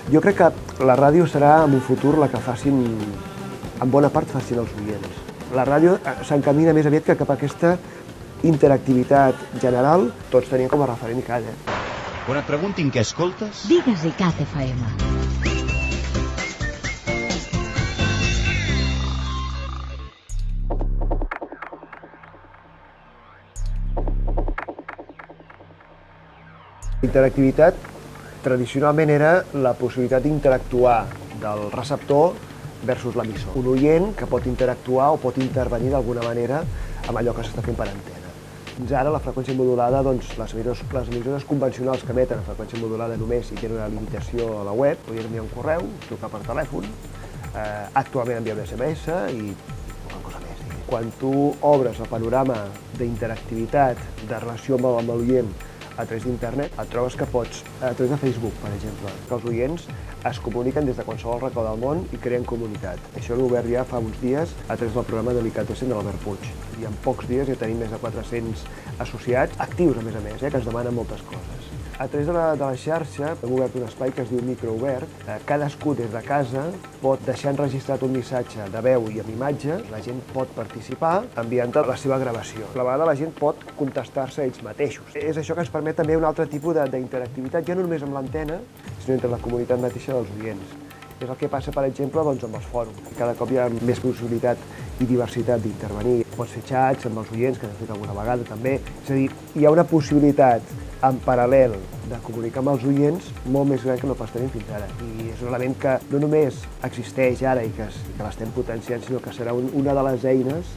Jo crec que la ràdio serà en un futur la que facin, en bona part facin els oients. La ràdio s'encamina més aviat que cap a aquesta interactivitat general, tots tenien com a referent ICAT. Quan et preguntin què escoltes... Digues ICAT FM. Interactivitat tradicionalment era la possibilitat d'interactuar del receptor versus l'emissor. Un oient que pot interactuar o pot intervenir d'alguna manera amb allò que s'està fent per antena. Fins ara la freqüència modulada, doncs, les emissores convencionals que emeten a freqüència modulada només i tenen una limitació a la web, podien enviar un correu, trucar per telèfon, actualment enviar un SMS i poca cosa més. Quan tu obres el panorama d'interactivitat, de relació amb l'oient a través d'internet, et trobes que pots, a través de Facebook, per exemple, que els oients es comuniquen des de qualsevol racó del món i creen comunitat. Això l'he obert ja fa uns dies a través del programa de l'ICAT-SN de l'Albert Puig. I en pocs dies ja tenim més de 400 associats, actius a més, que ens demanen moltes coses. A través de la xarxa hem obert un espai que es diu Microobert. Cadascú des de casa pot deixar enregistrat un missatge de veu i amb imatge. La gent pot participar enviant la seva gravació. A la vegada la gent pot contestar-se ells mateixos. És això que ens permet també un altre tipus d'interactivitat, ja no només amb l'antena, sinó entre la comunitat mateixa dels oients. És el que passa, per exemple, amb els fòrums. Cada cop hi ha més possibilitat i diversitat d'intervenir. Pots fer xats amb els oients, que n'hem fet alguna vegada també. És a dir, hi ha una possibilitat en paral·lel de comunicar amb els oients molt més gran que no pas tenim fins ara. I és un element que no només existeix ara i que l'estem potenciant, sinó que serà una de les eines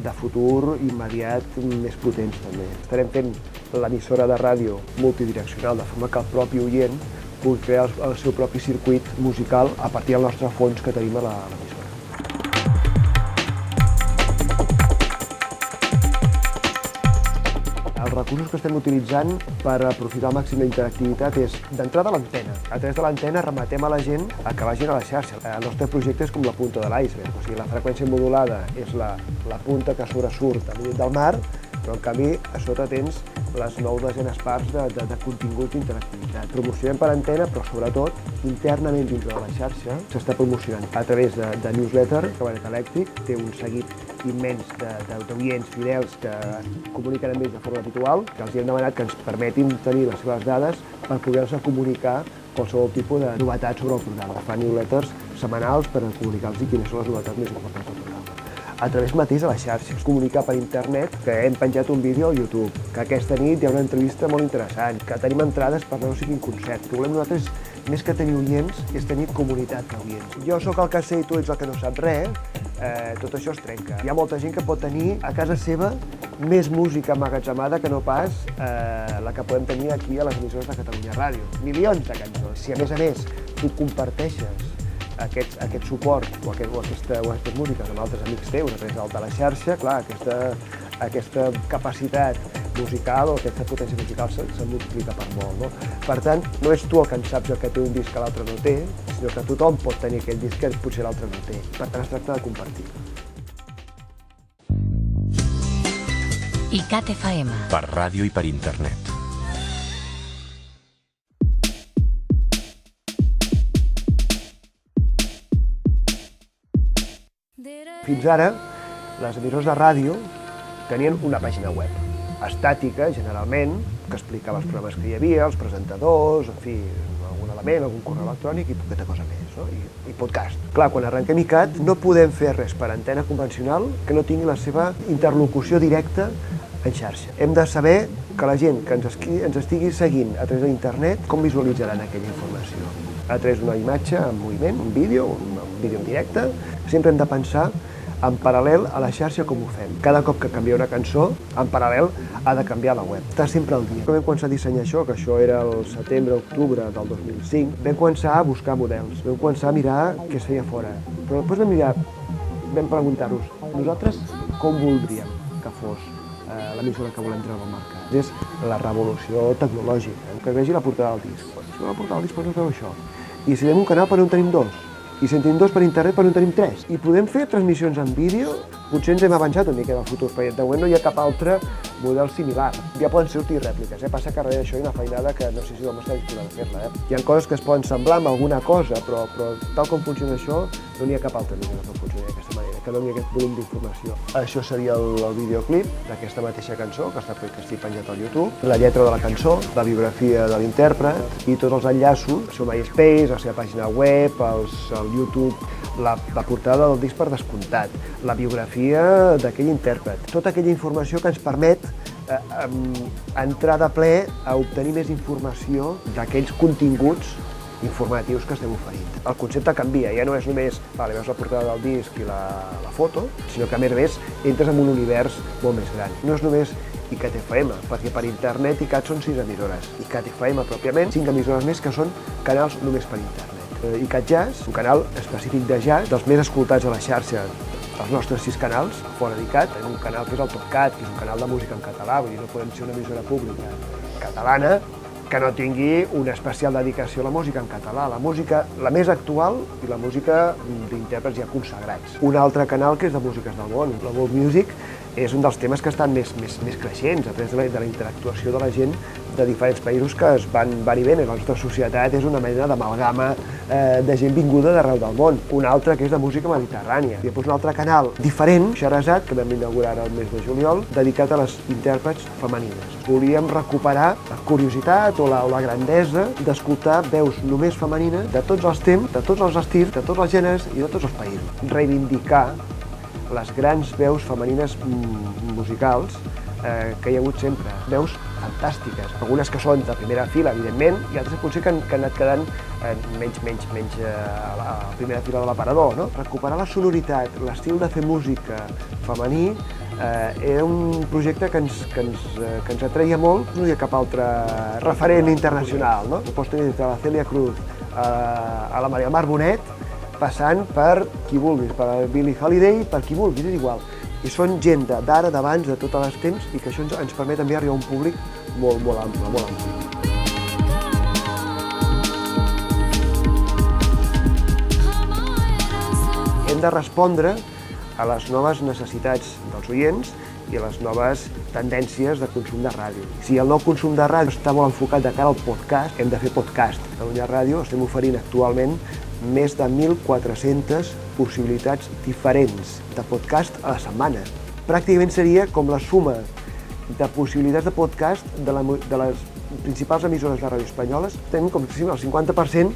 de futur immediat més potents també. Estarem fent l'emissora de ràdio multidireccional, de forma que el propi oient pugui crear el seu propi circuit musical a partir del nostre fons que tenim a l'emissora. Els recursos que estem utilitzant per aprofitar al màxim la interactivitat és, d'entrada, l'antena. A través de l'antena remetem a la gent a que vagin a la xarxa. El nostre projecte és com la punta de l'iceberg, o sigui, la freqüència modulada és la punta que sobresurt a nivell del mar, però en canvi a sota tens les 9 desenes parts de contingut d'interactivitat. Promocionem per antena, però sobretot internament dintre de la xarxa s'està promocionant a través de newsletter. Cabaret Elèctric té un seguit immens d'oients fidels que comuniquen amb ells de forma habitual, que els hem demanat que ens permetin tenir les seves dades per poder-se comunicar qualsevol tipus de novetats sobre el programa. Fan newsletters setmanals per comunicar-los quines són les novetats més importants del programa. A través mateix de la xarxa, comunicar per internet que hem penjat un vídeo al YouTube, que aquesta nit hi ha una entrevista molt interessant, que tenim entrades per no sé quin concert. El que volem nosaltres, més que tenir oients, és tenir comunitat d'oients. Jo sóc el que sé i tu ets el que no saps res, tot això es trenca. Hi ha molta gent que pot tenir a casa seva més música emmagatzemada que no pas la que podem tenir aquí a les emissores de Catalunya Ràdio. Milions de cançons. Si a més tu comparteixes aquest suport o aquestes músiques amb altres amics teus a través de la xarxa, clar, aquesta capacitat musical o aquesta potència musical se multiplica per molt, no? Per tant, no és tu el que en saps el que té un disc que l'altre no té, sinó que tothom pot tenir aquell disc que potser l'altre no té. Per tant, es tracta de compartir. ICAT FM. Per ràdio i per internet. Fins ara, les emissores de ràdio tenien una pàgina web estàtica, generalment, que explicava els programes que hi havia, els presentadors, en fi, algun element, algun correu electrònic i poqueta cosa més, no? I podcast. Clar, quan arrenquem ICAT no podem fer res per antena convencional que no tingui la seva interlocució directa en xarxa. Hem de saber que la gent que ens estigui seguint a través d'internet, com visualitzaran aquella informació. A través d'una imatge en moviment, un vídeo en directe, sempre hem de pensar en paral·lel a la xarxa com ho fem. Cada cop que canvia una cançó, en paral·lel ha de canviar la web. Està sempre al dia. Vam començar a dissenyar això, que això era el setembre-octubre del 2005, vam començar a buscar models, vam començar a mirar què es feia fora. Però després vam preguntar-nos, nosaltres com voldríem que fos l'emissora que volem treure al mercat? És la revolució tecnològica, que vegi la portada del disc. Si la portada del disc no es veu això. I si tenim un canal, per on tenim dos? I si en tenim 2 per internet, per on tenim 3? I podem fer transmissions en vídeo? Potser ens hem avançat una mica del futur, perquè de moment no hi ha cap altre model similar. Ja poden sortir rèpliques, passa que darrere d'això hi ha una feinada que no sé si l'home està disposat a fer-la. Hi ha coses que es poden semblar amb alguna cosa, però tal com funciona això, no n'hi ha cap altra mitjà que funcioni d'aquesta manera, que doni aquest volum d'informació. Això seria el videoclip d'aquesta mateixa cançó, que estic penjat al YouTube, la lletra de la cançó, la biografia de l'intèrpret i tots els enllaços, el seu MySpace, la seva pàgina web, el YouTube, la portada del disc per descomptat, la biografia d'aquell intèrpret, tota aquella informació que ens permet entrar de ple a obtenir més informació d'aquells continguts informatius que estem oferint. El concepte canvia, ja no és només veus la portada del disc i la foto, sinó que a més entres en un univers molt més gran. No és només ICAT FM, perquè per internet ICAT són 6 emissores. ICAT FM pròpiament, 5 emissores més que són canals només per internet. ICAT Jazz, un canal específic de jazz, dels més escoltats a la xarxa, els nostres 6 canals, fora d'ICAT, un canal que és el TopCat, que és un canal de música en català, vull dir, no podem ser una emissora pública catalana que no tingui una especial dedicació a la música en català, la música la més actual i la música d'intèrprets ja consagrats. Un altre canal que és de músiques del món, la World Music, és un dels temes que estan més creixents, a través de la interactuació de la gent de diferents països que es van i venen. La nostra societat és una mena d'amalgama de gent vinguda d'arreu del món. Un altre que és de música mediterrània. I després un altre canal diferent, Xerezat, que vam inaugurar el mes de juliol, dedicat a les intèrprets femenines. Volíem recuperar la curiositat o la grandesa d'escoltar veus només femenines de tots els temps, de tots els estils, de tots els gèneres i de tots els països. Reivindicar les grans veus femenines musicals que hi ha hagut sempre. Veus fantàstiques, algunes que són de primera fila, evidentment, i altres potser que han anat quedant menys a la primera fila de l'aparador, no? Recuperar la sonoritat, l'estil de fer música femení, era un projecte que ens atreia molt. No hi ha cap altre referent internacional, no? Pots tenir des de la Celia Cruz a la Maria Mar Bonet, passant per qui vulguis, per Billie Holiday, per qui vulguis, és igual. I són gent d'ara, d'abans, de tots els temps, i que això ens permet també arribar a un públic molt ample, molt ampli. Hem de respondre a les noves necessitats dels oients i a les noves tendències de consum de ràdio. Si el nou consum de ràdio està molt enfocat de cara al podcast, hem de fer podcast. A Catalunya Ràdio estem oferint actualment més de 1.400 possibilitats diferents de podcast a la setmana. Pràcticament seria com la suma de possibilitats de podcast de les principals emissores de ràdio espanyoles. Tenim com si el 50%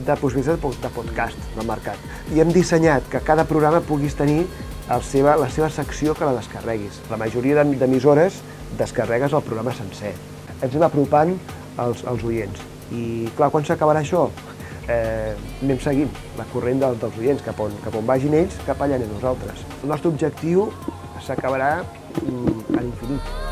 de possibilitats de podcast del mercat. I hem dissenyat que cada programa puguis tenir la seva secció que la descarreguis. La majoria d'emissores descarregues el programa sencer. Ens anem apropant als oients. I clar, quan s'acabarà això? Anem seguint la corrent dels oients, cap on vagin ells, cap allà anem nosaltres. El nostre objectiu s'acabarà a l'infinit.